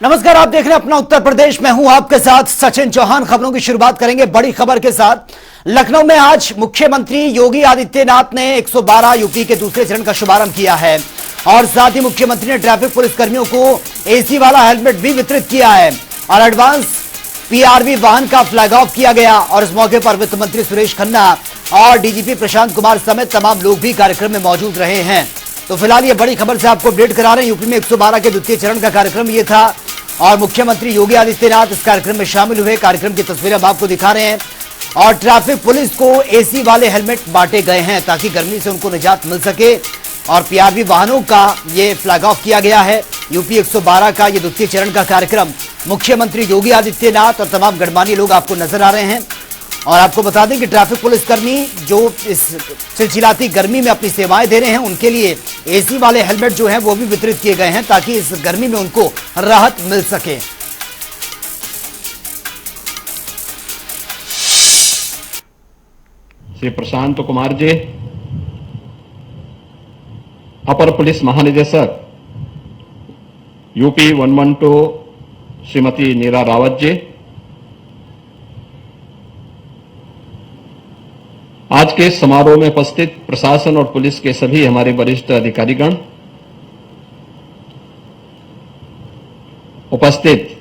नमस्कार, आप देख रहे हैं अपना उत्तर प्रदेश। मैं हूं आपके साथ सचिन चौहान। खबरों की शुरुआत करेंगे बड़ी खबर के साथ। लखनऊ में आज मुख्यमंत्री योगी आदित्यनाथ ने 112 यूपी के दूसरे चरण का शुभारंभ किया है और साथ ही मुख्यमंत्री ने ट्रैफिक पुलिस कर्मियों को एसी वाला हेलमेट भी वितरित किया है और एडवांस पीआरवी वाहन का फ्लैग ऑफ किया गया। और इस मौके पर वित्त मंत्री सुरेश खन्ना और डीजीपी प्रशांत कुमार समेत तमाम लोग भी कार्यक्रम में मौजूद रहे हैं। तो फिलहाल ये बड़ी खबर से आपको अपडेट करा रहे हैं। यूपी में 112 के द्वितीय चरण का कार्यक्रम ये था और मुख्यमंत्री योगी आदित्यनाथ इस कार्यक्रम में शामिल हुए। कार्यक्रम की तस्वीरें हम आपको दिखा रहे हैं और ट्रैफिक पुलिस को एसी वाले हेलमेट बांटे गए हैं ताकि गर्मी से उनको निजात मिल सके और पीआरवी वाहनों का ये फ्लैग ऑफ किया गया है। यूपी 112 का ये द्वितीय चरण का कार्यक्रम मुख्यमंत्री योगी आदित्यनाथ और तमाम गणमान्य लोग आपको नजर आ रहे हैं। और आपको बता दें कि ट्रैफिक पुलिसकर्मी जो इस चिलचिलाती गर्मी में अपनी सेवाएं दे रहे हैं उनके लिए एसी वाले हेलमेट जो हैं वो भी वितरित किए गए हैं ताकि इस गर्मी में उनको राहत मिल सके। श्री प्रशांत कुमार जी, अपर पुलिस महानिदेशक यूपी 112 श्रीमती नीरा रावत जी, आज के समारोह में उपस्थित प्रशासन और पुलिस के सभी हमारे वरिष्ठ अधिकारीगण, उपस्थित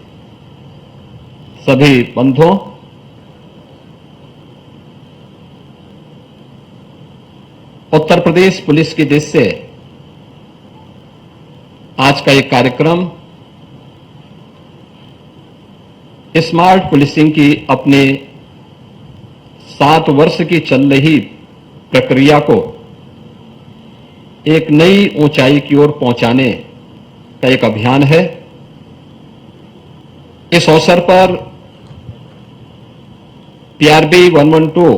सभी बंधुओं, उत्तर प्रदेश पुलिस की दिश से आज का एक कार्यक्रम स्मार्ट पुलिसिंग की अपने 7 वर्ष की चल रही प्रक्रिया को एक नई ऊंचाई की ओर पहुंचाने का एक अभियान है। इस अवसर पर पीआरवी 112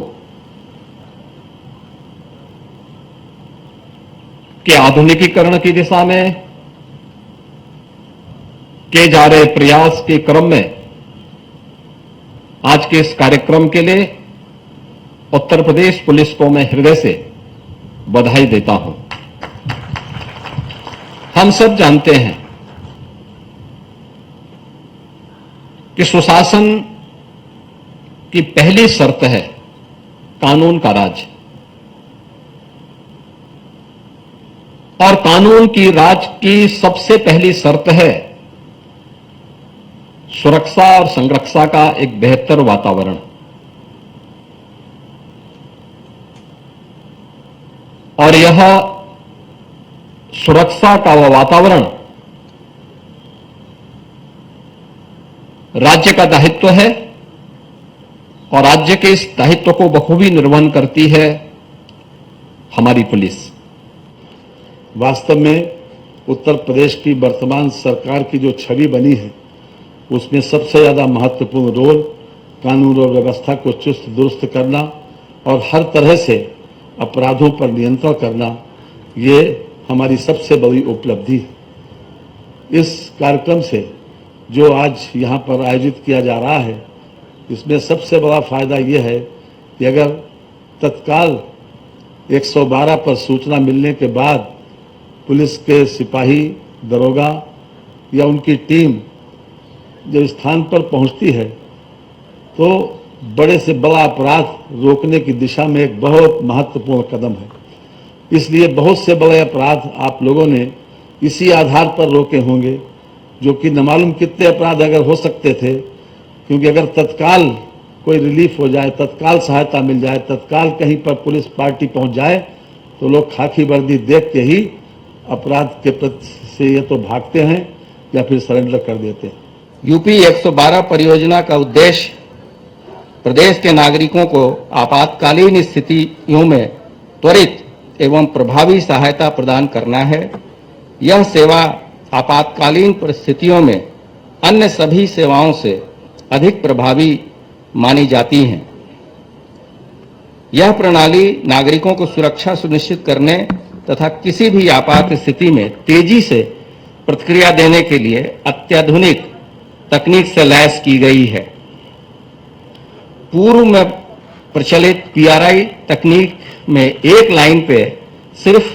के आधुनिकीकरण की दिशा में किए जा रहे प्रयास के क्रम में आज के इस कार्यक्रम के लिए उत्तर प्रदेश पुलिस को मैं हृदय से बधाई देता हूं। हम सब जानते हैं कि सुशासन की पहली शर्त है कानून का राज और कानून की राज की सबसे पहली शर्त है सुरक्षा और संरक्षा का एक बेहतर वातावरण। और यह सुरक्षा का वह वातावरण राज्य का दायित्व है और राज्य के इस दायित्व को बखूबी निर्वहन करती है हमारी पुलिस। वास्तव में उत्तर प्रदेश की वर्तमान सरकार की जो छवि बनी है उसमें सबसे ज्यादा महत्वपूर्ण रोल कानून और व्यवस्था को चुस्त दुरुस्त करना और हर तरह से अपराधों पर नियंत्रण करना, ये हमारी सबसे बड़ी उपलब्धि है। इस कार्यक्रम से जो आज यहाँ पर आयोजित किया जा रहा है इसमें सबसे बड़ा फायदा ये है कि अगर तत्काल 112 पर सूचना मिलने के बाद पुलिस के सिपाही, दरोगा या उनकी टीम जब स्थान पर पहुंचती है तो बड़े से बड़ा अपराध रोकने की दिशा में एक बहुत महत्वपूर्ण कदम है। इसलिए बहुत से बड़े अपराध आप लोगों ने इसी आधार पर रोके होंगे जो कि न मालूम कितने अपराध अगर हो सकते थे, क्योंकि अगर तत्काल कोई रिलीफ हो जाए, तत्काल सहायता मिल जाए, तत्काल कहीं पर पुलिस पार्टी पहुंच जाए तो लोग खाकी वर्दी देख के ही अपराध के प्रति से ये तो भागते हैं या फिर सरेंडर कर देते हैं। यूपी 112 परियोजना का उद्देश्य प्रदेश के नागरिकों को आपातकालीन स्थितियों में त्वरित एवं प्रभावी सहायता प्रदान करना है। यह सेवा आपातकालीन परिस्थितियों में अन्य सभी सेवाओं से अधिक प्रभावी मानी जाती है। यह प्रणाली नागरिकों को सुरक्षा सुनिश्चित करने तथा किसी भी आपात स्थिति में तेजी से प्रतिक्रिया देने के लिए अत्याधुनिक तकनीक से लैस की गई है। पूर्व में प्रचलित पीआरआई तकनीक में एक लाइन पे सिर्फ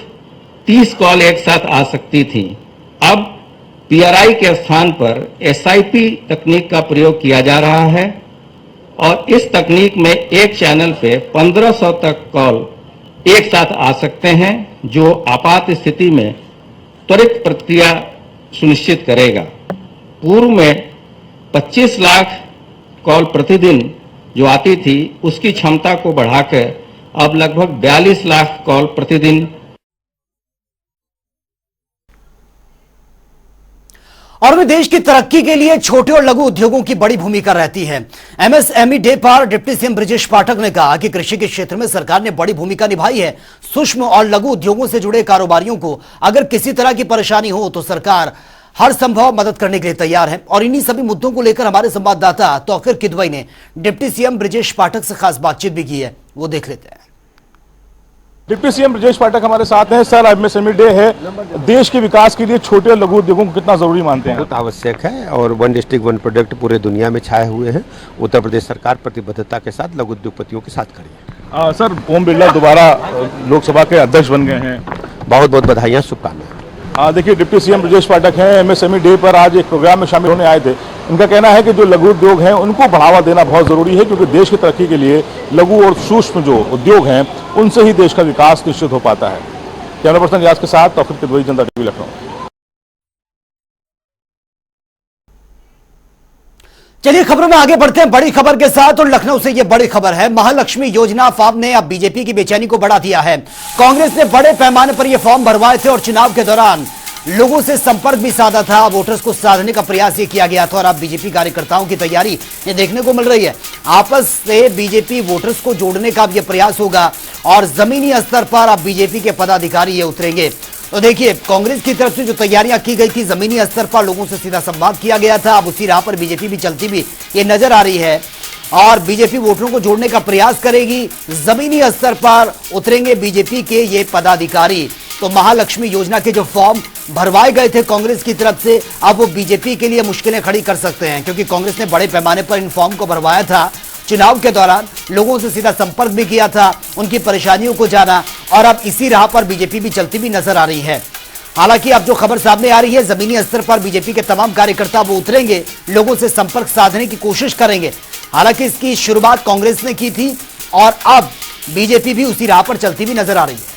30 कॉल एक साथ आ सकती थी। अब पीआरआई के स्थान पर एसआईपी तकनीक का प्रयोग किया जा रहा है और इस तकनीक में एक चैनल पे 1500 तक कॉल एक साथ आ सकते हैं, जो आपात स्थिति में त्वरित प्रतिक्रिया सुनिश्चित करेगा। पूर्व में 25 लाख कॉल प्रतिदिन जो आती थी, उसकी क्षमता को बढ़ाकर अब लगभग 42 लाख कॉल प्रतिदिन। और में देश की तरक्की के लिए छोटे और लघु उद्योगों की बड़ी भूमिका रहती है। एमएसएमई डे पर डिप्टी सीएम ब्रजेश पाठक ने कहा कि कृषि के क्षेत्र में सरकार ने बड़ी भूमिका निभाई है। सूक्ष्म और लघु उद्योगों से जुड़े कारोबारियों को अगर किसी तरह की परेशानी हो तो सरकार हर संभव मदद करने के लिए तैयार है। और इन्हीं सभी मुद्दों को लेकर हमारे संवाददाता तौकीर किदवई ने डिप्टी सीएम ब्रजेश पाठक से खास बातचीत भी की है, वो देख लेते हैं। डिप्टी सीएम ब्रजेश पाठक हमारे साथ हैं। सर, एमएसएमई डे है, देश के विकास के लिए छोटे और लघु उद्योगों को कितना जरूरी मानते हैं? बहुत आवश्यक है और वन डिस्ट्रिक्ट वन प्रोडक्ट पूरे दुनिया में छाए हुए हैं। उत्तर प्रदेश सरकार प्रतिबद्धता के साथ लघु उद्योगपतियों के साथ खड़ी है। सर, ओम बिरला दोबारा लोकसभा के अध्यक्ष बन गए हैं। बहुत बहुत बधाइयाँ, शुभकामनाएं। देखिए, डिप्टी सीएम ब्रजेश पाठक हैं, एमएसएमई डे पर आज एक प्रोग्राम में शामिल होने आए थे। उनका कहना है कि जो लघु उद्योग हैं उनको बढ़ावा देना बहुत जरूरी है, क्योंकि देश की तरक्की के लिए लघु और सूक्ष्म जो उद्योग हैं उनसे ही देश का विकास निश्चित हो पाता है। कैमरा पर्सन रियाज के साथ तौकीर किदवई, जनता टीवी, लखनऊ। चलिए खबरों में आगे बढ़ते हैं बड़ी खबर के साथ। और लखनऊ से यह बड़ी खबर है, महालक्ष्मी योजना फॉर्म ने अब बीजेपी की बेचैनी को बढ़ा दिया है। कांग्रेस ने बड़े पैमाने पर यह फॉर्म भरवाए थे और चुनाव के दौरान लोगों से संपर्क भी साधा था, वोटर्स को साधने का प्रयास ये किया गया था। और अब बीजेपी कार्यकर्ताओं की तैयारी ये देखने को मिल रही है। आपस से बीजेपी वोटर्स को जोड़ने का अब यह प्रयास होगा और जमीनी स्तर पर अब बीजेपी के पदाधिकारी ये उतरेंगे। तो देखिए, कांग्रेस की तरफ से जो तैयारियां की गई थी, जमीनी स्तर पर लोगों से सीधा संवाद किया गया था, अब उसी राह पर बीजेपी भी चलती भी ये नजर आ रही है। और बीजेपी वोटरों को जोड़ने का प्रयास करेगी, जमीनी स्तर पर उतरेंगे बीजेपी के ये पदाधिकारी। तो महालक्ष्मी योजना के जो फॉर्म भरवाए गए थे कांग्रेस की तरफ से, अब वो बीजेपी के लिए मुश्किलें खड़ी कर सकते हैं, क्योंकि कांग्रेस ने बड़े पैमाने पर इन फॉर्म को भरवाया था। चुनाव के दौरान लोगों से सीधा संपर्क भी किया था, उनकी परेशानियों को जाना, और अब इसी राह पर बीजेपी भी चलती भी नजर आ रही है। हालांकि अब जो खबर सामने आ रही है, जमीनी स्तर पर बीजेपी के तमाम कार्यकर्ता वो उतरेंगे, लोगों से संपर्क साधने की कोशिश करेंगे। हालांकि इसकी शुरुआत कांग्रेस ने की थी और अब बीजेपी भी उसी राह पर चलती भी नजर आ रही है।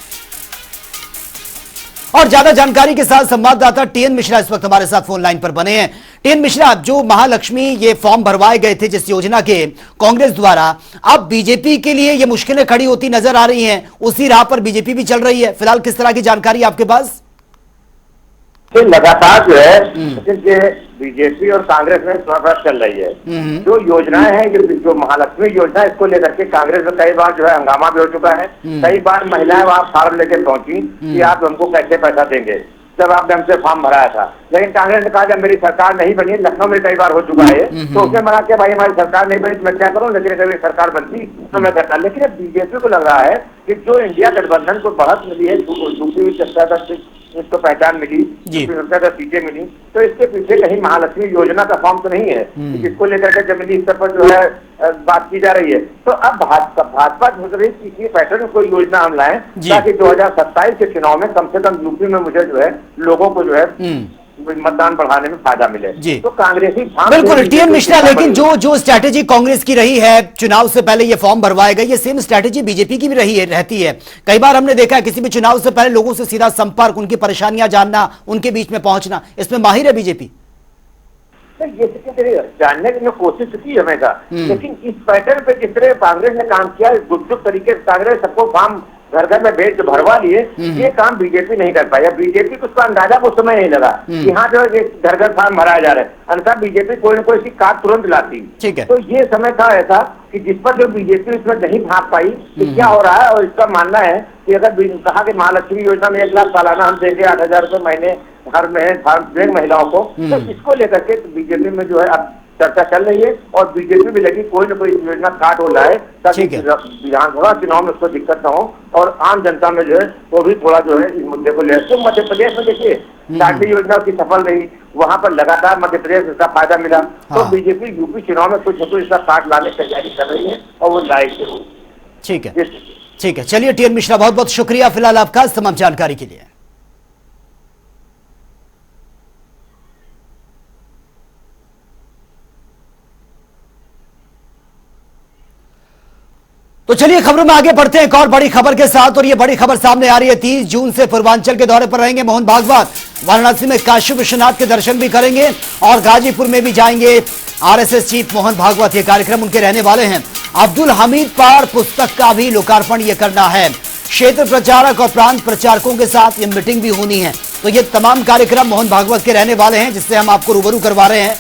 और ज्यादा जानकारी के साथ संवाददाता टीएन मिश्रा इस वक्त हमारे साथ फोन लाइन पर बने हैं। टीएन मिश्रा, जो महालक्ष्मी ये फॉर्म भरवाए गए थे जिस योजना के कांग्रेस द्वारा, अब बीजेपी के लिए ये मुश्किलें खड़ी होती नजर आ रही हैं, उसी राह पर बीजेपी भी चल रही है। फिलहाल किस तरह की जानकारी आपके पास? लगातार जो है बीजेपी और कांग्रेस में संघर्ष चल रही है। जो योजनाएं हैं, जो महालक्ष्मी योजना, इसको लेकर के कांग्रेस में कई बार जो है हंगामा भी हो चुका है। कई बार महिलाएं वहां फार्म लेके पहुंची कि आप हमको कैसे पैसा देंगे, जब आपने हमसे फॉर्म भराया था। लेकिन कांग्रेस ने कहा जब मेरी सरकार नहीं बनी, लखनऊ में कई बार हो चुका है, तो उसने मना किया भाई हमारी सरकार नहीं बनी तो मैं क्या करूँ, लेकिन अगर सरकार बनती तो मैं करता। लेकिन बीजेपी को लग रहा है कि जो इंडिया गठबंधन को बढ़त मिली है, दूसरी इसको पहचान मिली, सीटें मिली, तो इसके पीछे कहीं महालक्ष्मी योजना का फॉर्म तो नहीं है, जिसको लेकर के जमीनी स्तर पर जो है बात की जा रही है। तो अब भाजपा सोच रही है कि पैटर्न कोई योजना हम लाएं ताकि 2027 के चुनाव में कम से कम यूपी में मुझे जो है लोगों को जो है मतदान बढ़ाने में फायदा मिले। तो कांग्रेसी बिल्कुल टीएन मिश्रा, लेकिन जो स्ट्रैटेजी कांग्रेस की रही है, चुनाव से पहले ये फॉर्म भरवाए गए, ये सेम स्ट्रैटेजी बीजेपी की भी रहती है। कई बार हमने देखा है किसी भी चुनाव से पहले लोगों से सीधा संपर्क, उनकी परेशानियां जानना, उनके बीच में पहुंचना, इसमें माहिर है बीजेपी। ये जानने की कोशिश की हमेशा, लेकिन इस पैटर्न पे जिस तरह कांग्रेस ने काम किया, गुपचुप तरीके से कांग्रेस सबको फॉर्म घर घर में भेज भरवा लिए, ये काम बीजेपी नहीं कर पाई। बीजेपी को उसका अंदाजा उस समय नहीं लगा कि हाँ जो घर घर फॉर्म भराया जा रहा है, अन्यथा बीजेपी कोई न कोई कार्ड तुरंत लाती। तो ये समय था ऐसा कि जिस पर जो बीजेपी उसमें नहीं भाग पाई कि क्या हो रहा है। और इसका मानना है कि अगर कहा कि महालक्ष्मी योजना में 1 लाख सालाना हम देंगे, 8,000 रुपए महीने हर में महिलाओं को, तो इसको लेकर के बीजेपी में जो है अब चर्चा चल रही है और बीजेपी भी लगी कोई न कोई योजना काट हो लाए ताकि विधानसभा चुनाव में उसको दिक्कत न हो और आम जनता में जो है वो भी थोड़ा जो है इस मुद्दे को ले। तो मध्य प्रदेश में देखिए शादी योजना की सफल रही, वहां पर लगातार मध्य प्रदेश इसका फायदा मिला। तो बीजेपी यूपी चुनाव में कुछ न कुछ इसका काट लाने की तैयारी कर रही है और वो लाएगी। ठीक है, चलिए टीएन मिश्रा, बहुत बहुत शुक्रिया फिलहाल आपका तमाम जानकारी के लिए। तो चलिए खबरों में आगे बढ़ते हैं एक और बड़ी खबर के साथ, और ये बड़ी खबर सामने आ रही है। 30 जून से पूर्वांचल के दौरे पर रहेंगे मोहन भागवत। वाराणसी में काशी विश्वनाथ के दर्शन भी करेंगे और गाजीपुर में भी जाएंगे आरएसएस चीफ मोहन भागवत। ये कार्यक्रम उनके रहने वाले हैं। अब्दुल हमीद पर पुस्तक का भी लोकार्पण ये करना है। क्षेत्र प्रचारक और प्रांत प्रचारकों के साथ ये मीटिंग भी होनी है। तो ये तमाम कार्यक्रम मोहन भागवत के रहने वाले हैं, जिससे हम आपको रूबरू करवा रहे हैं।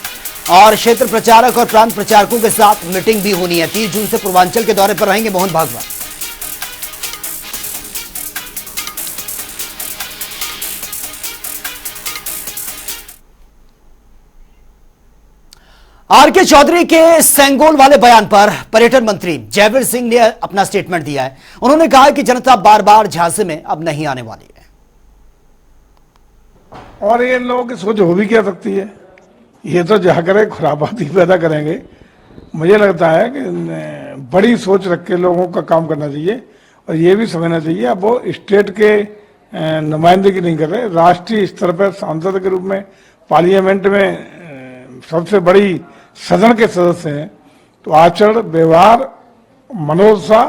और क्षेत्र प्रचारक और प्रांत प्रचारकों के साथ मीटिंग भी होनी है। 30 जून से पूर्वांचल के दौरे पर रहेंगे मोहन भागवत। आरके चौधरी के सेंगोल वाले बयान पर पर्यटन मंत्री जयवीर सिंह ने अपना स्टेटमेंट दिया है। उन्होंने कहा है कि जनता बार बार झांसे में अब नहीं आने वाली है। और ये लोगों की सोच हो भी क्या सकती है, ये तो जहाँ करे खुराबाती पैदा करेंगे। मुझे लगता है कि बड़ी सोच रख के लोगों का काम करना चाहिए और ये भी समझना चाहिए अब वो स्टेट के नुमाइंदगी नहीं कर रहे, राष्ट्रीय स्तर पर सांसद के रूप में पार्लियामेंट में सबसे बड़ी सदन के सदस्य हैं। तो आचरण, व्यवहार, मनोदशा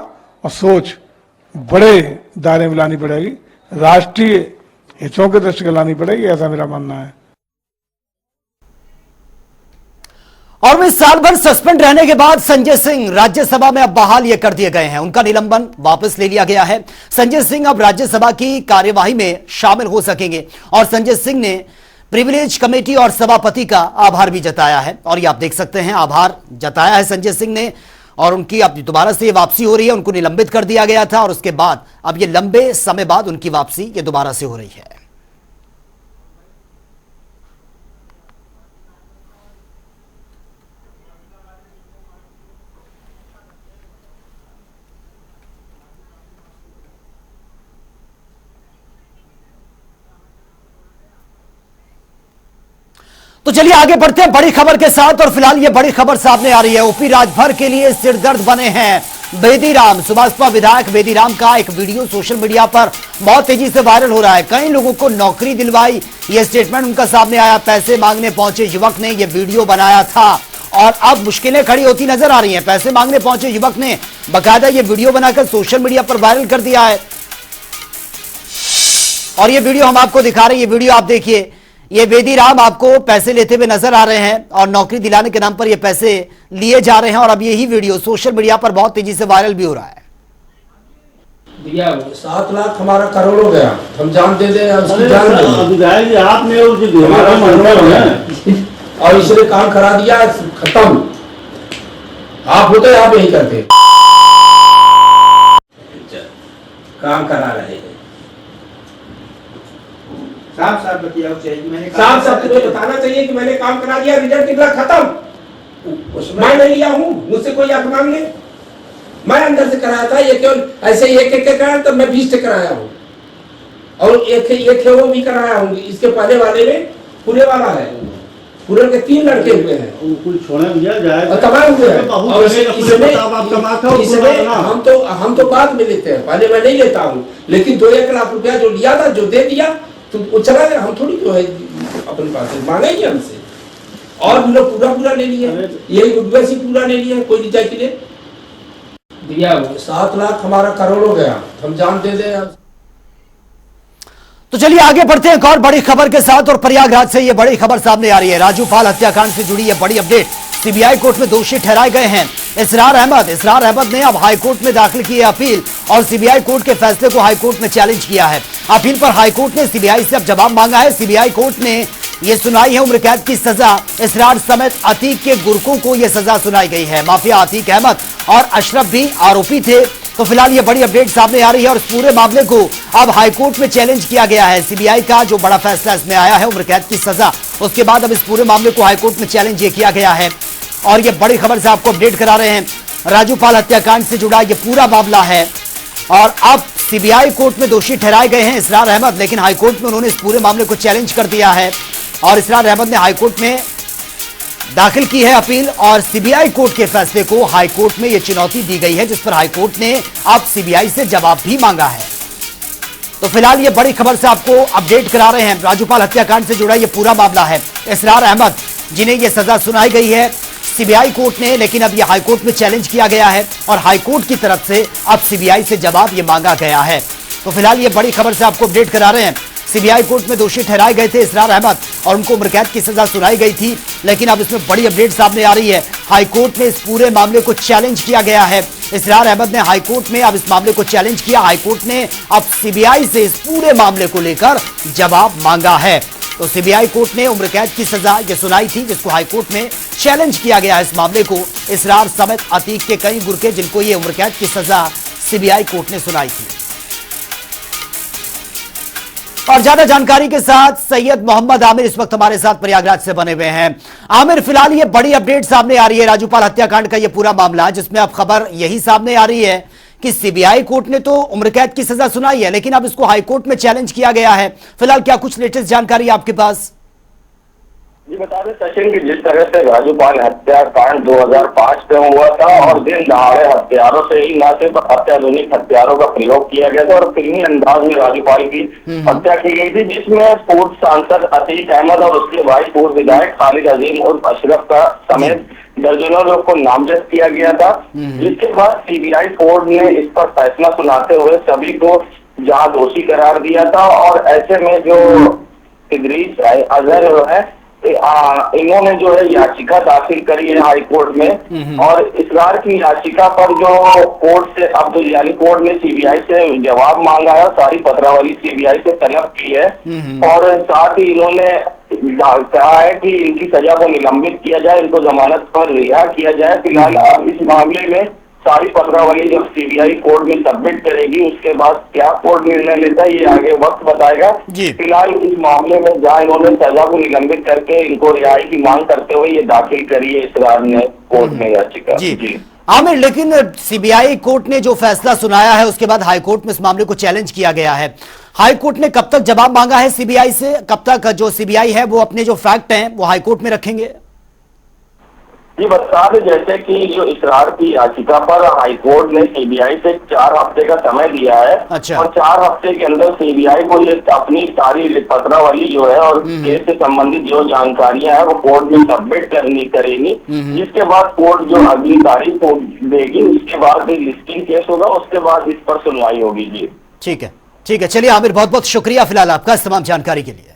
और सोच बड़े दायरे में लानी पड़ेगी, राष्ट्रीय हितों के दृष्टि लानी पड़ेगी, ऐसा मेरा मानना है। और वे साल भर सस्पेंड रहने के बाद संजय सिंह राज्यसभा में अब बहाल ये कर दिए गए हैं। उनका निलंबन वापस ले लिया गया है। संजय सिंह अब राज्यसभा की कार्यवाही में शामिल हो सकेंगे। और संजय सिंह ने प्रिविलेज कमेटी और सभापति का आभार भी जताया है। और ये आप देख सकते हैं, आभार जताया है संजय सिंह ने। और उनकी अब दोबारा से ये वापसी हो रही है। उनको निलंबित कर दिया गया था और उसके बाद अब ये लंबे समय बाद उनकी वापसी ये दोबारा से हो रही है। तो चलिए आगे बढ़ते हैं बड़ी खबर के साथ। और फिलहाल ये बड़ी खबर सामने आ रही है। ओपी राजभर के लिए सिरदर्द बने हैं बेदीराम। सुभाषपा विधायक बेदीराम का एक वीडियो सोशल मीडिया पर बहुत तेजी से वायरल हो रहा है। कई लोगों को नौकरी दिलवाई, ये स्टेटमेंट उनका सामने आया। पैसे मांगने पहुंचे युवक ने ये वीडियो बनाया था और अब मुश्किलें खड़ी होती नजर आ रही हैं। पैसे मांगने पहुंचे युवक ने बाकायदा ये वीडियो बनाकर सोशल मीडिया पर वायरल कर दिया है। और ये वीडियो हम आपको दिखा रहे हैं। ये वीडियो आप देखिए, ये बेदीराम आपको पैसे लेते हुए नजर आ रहे हैं और नौकरी दिलाने के नाम पर ये पैसे लिए जा रहे हैं। और अब यही वीडियो सोशल मीडिया पर बहुत तेजी से वायरल भी हो रहा है। 7 लाख हमारा करोड़ हो गया, हम जान दे दे उसकी जान दे। आपने और इसने काम करा दिया, खत्म। आप होते आप यही करते, काम करा रहे हैं। साफ साफ बताओ चाहिए, मैंने साफ साफ तुम्हें बताना चाहिए कि मैंने काम करा दिया, रिजल्ट निकला, खत्म। मैं नहीं लिया हूँ, मुझसे कोई आके मांग ले। मैं अंदर से कराया था, ये केवल ऐसे एक एक कराया, तो मैं 20 कराया हूँ और एक वो भी कराया हूँ। इसके पहले वाले में पूरे वाला है, पूरे के 3 लड़के हुए हैं, छोड़े तबाह हुए हैं। और हम तो बाद में लेते हैं, पहले मैं नहीं लेता हूँ। लेकिन 2-1 लाख रुपया जो लिया था, जो दे दिया तो वो चला गया। हम थोड़ी जो है अपने पास मांगेंगे हमसे। और भी लोग पूरा ले लिया, यही उद्देश्य पूरा ले लिया, कोई नहीं जाए के लिए दिया। 7 लाख हमारा करोड़ हो गया, हम जान दे दे। तो चलिए आगे बढ़ते हैं एक और बड़ी खबर के साथ। और प्रयागराज से ये बड़ी खबर सामने आ रही है। राजू पाल हत्याकांड से जुड़ी ये बड़ी अपडेट। सीबीआई कोर्ट में दोषी ठहराए गए हैं इसरार अहमद ने अब हाईकोर्ट में दाखिल की है अपील और सीबीआई कोर्ट के फैसले को हाईकोर्ट में चैलेंज किया है। अपील पर हाईकोर्ट ने सीबीआई से अब जवाब मांगा है। सीबीआई कोर्ट ने यह सुनाई है उम्र कैद की सजा। इसरार समेत अतीक के गुर्कों को यह सजा सुनाई गई है। माफिया अतीक अहमद और अशरफ भी आरोपी थे। तो फिलहाल ये बड़ी अपडेट सामने आ रही है और इस पूरे मामले को अब हाईकोर्ट में चैलेंज किया गया है। सीबीआई का जो बड़ा फैसला इसमें आया है उम्र कैद की सजा, उसके बाद अब इस पूरे मामले को हाईकोर्ट में चैलेंज ये किया गया है। और ये बड़ी खबर से आपको अपडेट करा रहे हैं। राजू पाल हत्याकांड से जुड़ा ये पूरा मामला है और अब सीबीआई कोर्ट में दोषी ठहराए गए हैं इसरार अहमद, लेकिन हाईकोर्ट में उन्होंने इस पूरे मामले को चैलेंज कर दिया है। और इसरार अहमद ने हाईकोर्ट में दाखिल की है अपील और सीबीआई कोर्ट के फैसले को हाईकोर्ट में यह चुनौती दी गई है, जिस पर हाईकोर्ट ने अब सीबीआई से जवाब भी मांगा है। तो फिलहाल ये बड़ी खबर से आपको अपडेट करा रहे हैं। राजू पाल हत्याकांड से जुड़ा ये पूरा मामला है। इसरार अहमद जिन्हें यह सजा सुनाई गई है, सीबीआई कोर्ट ने, लेकिन अब यह हाईकोर्ट में चैलेंज किया गया है और हाईकोर्ट की तरफ से अब सीबीआई से जवाब यह मांगा गया है। तो फिलहाल ये बड़ी खबर से आपको अपडेट करा रहे हैं। सीबीआई कोर्ट में दोषी ठहराए गए थे इसरार अहमद और उनको उम्र कैद की सजा सुनाई गई थी, लेकिन अब इसमें बड़ी अपडेट सामने आ रही है। हाईकोर्ट में इस पूरे मामले को चैलेंज किया गया है। इसरार अहमद ने हाईकोर्ट में अब इस मामले को चैलेंज किया। हाईकोर्ट ने अब सीबीआई से इस पूरे मामले को लेकर जवाब मांगा है। तो सीबीआई कोर्ट ने उम्र कैद की सजा ये सुनाई थी, जिसको हाईकोर्ट में चैलेंज किया गया है। इस मामले को इसरार समेत अतीक के कई गुर्गे जिनको ये उम्र कैद की सजा सीबीआई कोर्ट ने सुनाई थी। और ज्यादा जानकारी के साथ सैयद मोहम्मद आमिर इस वक्त हमारे साथ प्रयागराज से बने हुए हैं। आमिर, फिलहाल ये बड़ी अपडेट सामने आ रही है राजूपाल हत्याकांड का ये पूरा मामला, जिसमें अब खबर यही सामने आ रही है कि सीबीआई कोर्ट ने तो उम्र कैद की सजा सुनाई है, लेकिन अब इसको हाईकोर्ट में चैलेंज किया गया है। फिलहाल क्या कुछ लेटेस्ट जानकारी आपके पास? जी बता दें सचिन की जिस तरह से राजूपाल हत्याकांड 2005 में हुआ था और दिन दहाड़े हथियारों से ही न सिर्फ अत्याधुनिक हथियारों का प्रयोग किया गया था और फिल्मी अंदाज में राजूपाल की हत्या की गई थी, जिसमें पूर्व सांसद अतीक अहमद और उसके भाई पूर्व विधायक खालिद अजीम उर्फ अशरफ का समेत दर्जनों लोग को नामजद किया गया था। जिसके बाद सीबीआई कोर्ट ने इस पर फैसला सुनाते हुए सभी को जहां दोषी करार दिया था और ऐसे में जो इदरीस अजहर है इन्होंने जो है याचिका दाखिल करी है हाई कोर्ट में और इसरार की याचिका पर जो कोर्ट से अब तो यानी कोर्ट ने सीबीआई से जवाब मांगा है, सारी पत्रावली सीबीआई से तलब की है और साथ ही इन्होंने कहा है कि इनकी सजा को निलंबित किया जाए, इनको जमानत पर रिहा किया जाए। फिलहाल अब इस मामले में सारी पत्रावली जब सीबीआई कोर्ट में सबमिट करेगी उसके बाद क्या कोर्ट निर्णय लेता है ये आगे वक्त बताएगा। फिलहाल इस मामले में जहाँ इन्होंने सजा को निलंबित करके इनको रिहाई की मांग करते हुए ये दाखिल करी है इसरार ने कोर्ट में याचिका। जी आमिर, लेकिन सीबीआई कोर्ट ने जो फैसला सुनाया है उसके बाद हाईकोर्ट में इस मामले को चैलेंज किया गया है। हाईकोर्ट ने कब तक जवाब मांगा है सीबीआई से? कब तक जो सीबीआई है वो अपने जो फैक्ट हैं वो हाईकोर्ट में रखेंगे? ये बता दें जैसे कि जो इसरार की याचिका पर हाईकोर्ट ने सीबीआई से 4 हफ्ते का समय दिया है। अच्छा। और 4 हफ्ते के अंदर सीबीआई को ये अपनी सारी पत्रावली जो है और केस से संबंधित जो जानकारियां हैं वो कोर्ट में सबमिट करेगी, जिसके बाद कोर्ट जो अगली तारीख को देगी उसके बाद लिस्टिंग केस होगा, उसके बाद इस पर सुनवाई होगी। जी ठीक है, ठीक है। चलिए आमिर, बहुत बहुत शुक्रिया फिलहाल आपका इस तमाम जानकारी के लिए।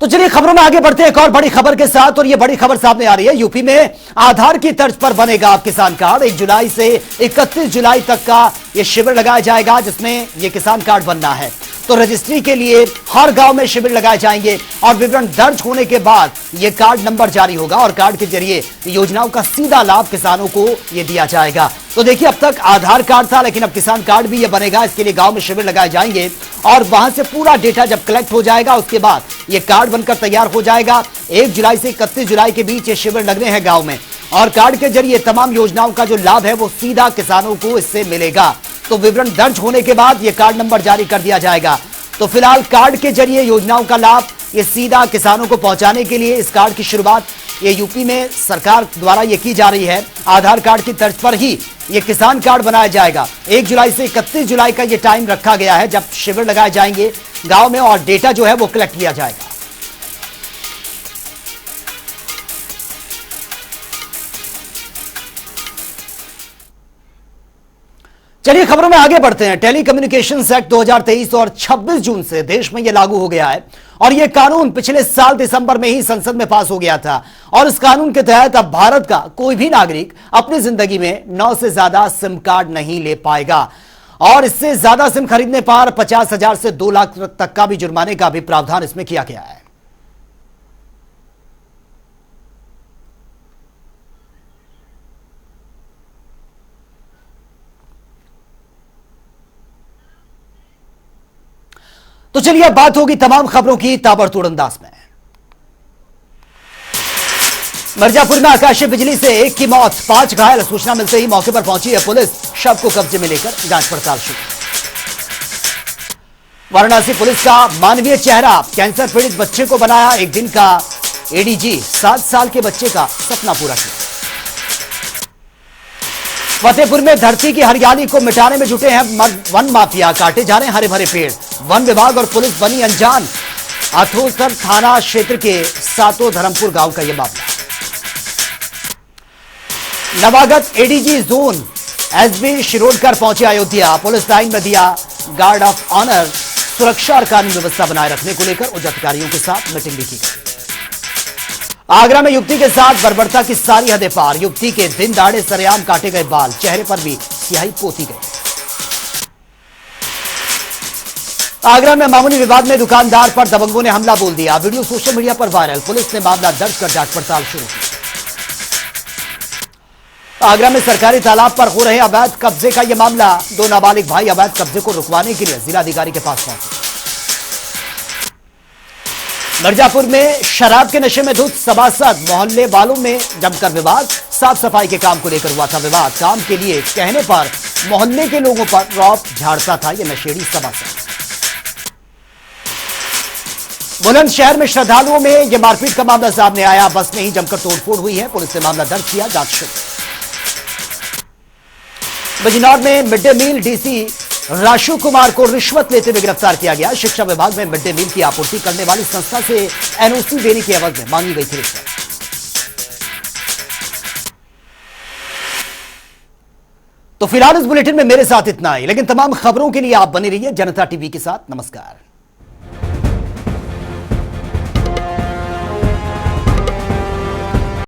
तो चलिए खबरों में आगे बढ़ते हैं एक और बड़ी खबर के साथ, और ये बड़ी खबर सामने आ रही है। यूपी में आधार की तर्ज पर बनेगा अब किसान कार्ड। 1 जुलाई से 31 जुलाई तक का ये शिविर लगाया जाएगा जिसमें ये किसान कार्ड बनना है। तो रजिस्ट्री के लिए हर गांव में शिविर लगाए जाएंगे और विवरण दर्ज होने के बाद ये कार्ड नंबर जारी होगा और कार्ड के जरिए योजनाओं का सीधा लाभ किसानों को ये दिया जाएगा। तो देखिए, अब तक आधार कार्ड था लेकिन अब किसान कार्ड भी ये बनेगा। इसके लिए गांव में शिविर लगाए जाएंगे और वहां से पूरा डेटा जब कलेक्ट हो जाएगा उसके बाद ये कार्ड बनकर तैयार हो जाएगा। 1 जुलाई से 31 जुलाई के बीच ये शिविर लगने हैं गांव में और कार्ड के जरिए तमाम योजनाओं का जो लाभ है वो सीधा किसानों को इससे मिलेगा। तो विवरण दर्ज होने के बाद ये कार्ड नंबर जारी कर दिया जाएगा। तो फिलहाल कार्ड के जरिए योजनाओं का लाभ ये सीधा किसानों को पहुंचाने के लिए इस कार्ड की शुरुआत ये यूपी में सरकार द्वारा ये की जा रही है। आधार कार्ड की तर्ज पर ही ये किसान कार्ड बनाया जाएगा। 1 जुलाई से 31 जुलाई का ये टाइम रखा गया है जब शिविर लगाए जाएंगे गांव में और डेटा जो है वो कलेक्ट किया जाएगा। चलिए खबरों में आगे बढ़ते हैं। टेलीकम्युनिकेशंस एक्ट 2023 और 26 जून से देश में यह लागू हो गया है और यह कानून पिछले साल दिसंबर में ही संसद में पास हो गया था और इस कानून के तहत अब भारत का कोई भी नागरिक अपनी जिंदगी में 9 से ज्यादा सिम कार्ड नहीं ले पाएगा और इससे ज्यादा सिम खरीदने पर 50,000 से 2 लाख तक का भी जुर्माने का भी प्रावधान इसमें किया गया है। तो चलिए अब बात होगी तमाम खबरों की ताबड़तोड़ अंदाज में। मिर्जापुर में आकाशीय बिजली से 1 की मौत, 5 घायल। सूचना मिलते ही मौके पर पहुंची है पुलिस। शव को कब्जे में लेकर जांच पड़ताल शुरू। वाराणसी पुलिस का मानवीय चेहरा, कैंसर पीड़ित बच्चे को बनाया एक दिन का एडीजी। 7 साल के बच्चे का सपना पूरा किया। फतेहपुर में धरती की हरियाली को मिटाने में जुटे हैं वन माफिया। काटे जा रहे हैं हरे भरे पेड़। वन विभाग और पुलिस बनी अनजान। अथोसर थाना क्षेत्र के सातो धर्मपुर गांव का यह मामला। नवागत एडीजी जोन एसबी शिरोडकर पहुंचे अयोध्या। पुलिस लाइन में दिया गार्ड ऑफ ऑनर। सुरक्षा और कानून व्यवस्था बनाए रखने को लेकर उच्च अधिकारियों के साथ मीटिंग भी की गई। आगरा में युवती के साथ बर्बरता की सारी हदें पार। युवती के दिन दाड़े सरेआम काटे गए बाल, चेहरे पर भी स्याही पोती गई। आगरा में मामूली विवाद में दुकानदार पर दबंगों ने हमला बोल दिया। वीडियो सोशल मीडिया पर वायरल। पुलिस ने मामला दर्ज कर जांच पड़ताल शुरू की। आगरा में सरकारी तालाब पर हो रहे अवैध कब्जे का यह मामला। दो नाबालिग भाई अवैध कब्जे को रुकवाने के लिए जिलाधिकारी के पास पहुंचे। मिर्जापुर में शराब के नशे में धुत सभासद मोहल्ले वालों में जमकर विवाद। साफ सफाई के काम को लेकर हुआ था विवाद। काम के लिए कहने पर मोहल्ले के लोगों पर रौब झाड़ता था यह नशेड़ी सभासद। बुलंदशहर में श्रद्धालुओं में यह मारपीट का मामला सामने आया। बस में ही जमकर तोड़फोड़ हुई है। पुलिस ने मामला दर्ज किया, जांच शुरू। बिजनौर में mid day meal DC Rashu Kumar को रिश्वत लेते हुए गिरफ्तार किया गया। शिक्षा विभाग में मिड डे मील की आपूर्ति करने वाली संस्था से एनओसी देने की एवज में मांगी गई थी रिश्वत। तो फिलहाल इस बुलेटिन में मेरे साथ इतना ही, लेकिन तमाम खबरों के लिए आप बने रहिए जनता टीवी के साथ। नमस्कार।